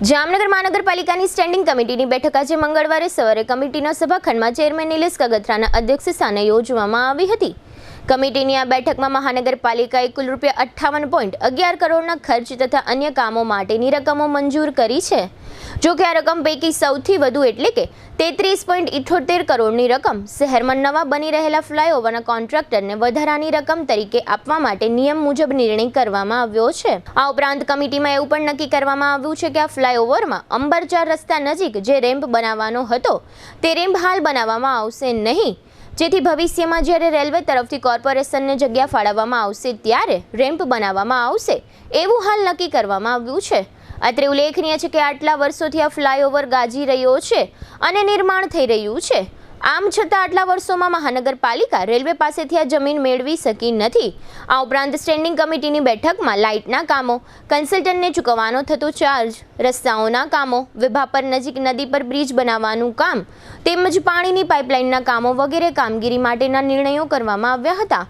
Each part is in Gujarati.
જામનગર મહાનગરપાલિકાની સ્ટેન્ડિંગ કમિટીની બેઠક આજે મંગળવારે સવારે કમિટીના સભાખંડમાં ચેરમેન નિલેશ કગથરાના અધ્યક્ષસ્થાને યોજવામાં આવી હતી। કમિટીની આ બેઠકમાં મહાનગરપાલિકાએ કુલ ₹58.11 કરોડના ખર્ચ તથા અન્ય કામો માટેની રકમો મંજૂર કરી છે। જો કે આ રકમ પૈકી સૌથી વધુ એટલે કે 33.78 કરોડની રકમ શહેરમાં નવા બની રહેલા ફ્લાયઓવરના કોન્ટ્રાક્ટરને વધારાની રકમ તરીકે આપવા માટે નિયમ મુજબ નિર્ણય કરવામાં આવ્યો છે। આ ઉપરાંત કમિટીમાં એવું પણ નક્કી કરવામાં આવ્યું છે કે આ ફ્લાયઓવરમાં અંબરચાર રસ્તા નજીક જે રેમ્પ બનાવવાનો હતો તે રેમ્પ હાલ બનાવવામાં આવશે નહીં, જેથી ભવિષ્યમાં જ્યારે રેલવે તરફથી કોર્પોરેશનને જગ્યા ફાળવવામાં આવશે ત્યારે રેમ્પ બનાવવામાં આવશે એવું હાલ નક્કી કરવામાં આવ્યું છે। અત્રે ઉલ્લેખનીય છે કે આટલા વર્ષોથી આ ફ્લાયઓવર ગાજી રહ્યો છે અને નિર્માણ થઈ રહ્યું છે। આમ છતાં આટલા વર્ષોમાં મહાનગરપાલિકા રેલવે પાસેથી આ જમીન મેળવી શકી નથી। આ ઉપરાંત સ્ટેન્ડિંગ કમિટીની બેઠકમાં લાઇટના કામો, કન્સલ્ટન્ટને ચૂકવવાનો થતો ચાર્જ, રસ્તાઓના કામો, વિભાપર નજીક નદી પર બ્રિજ બનાવવાનું કામ તેમજ પાણીની પાઇપલાઇનના કામો વગેરે કામગીરી માટેના નિર્ણયો કરવામાં આવ્યા હતા।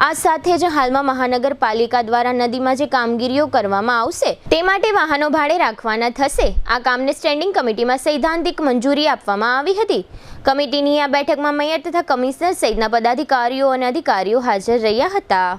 આ સાથે જ હાલમાં મહાનગરપાલિકા દ્વારા નદીમાં જે કામગીરીઓ કરવામાં આવશે તે માટે વાહનો ભાડે રાખવાના થશે। આ કામને સ્ટેન્ડિંગ કમિટીમાં સૈદ્ધાંતિક મંજૂરી આપવામાં આવી હતી। કમિટીની આ બેઠકમાં મેયર તથા કમિશનર સહિતના પદાધિકારીઓ અને અધિકારીઓ હાજર રહ્યા હતા।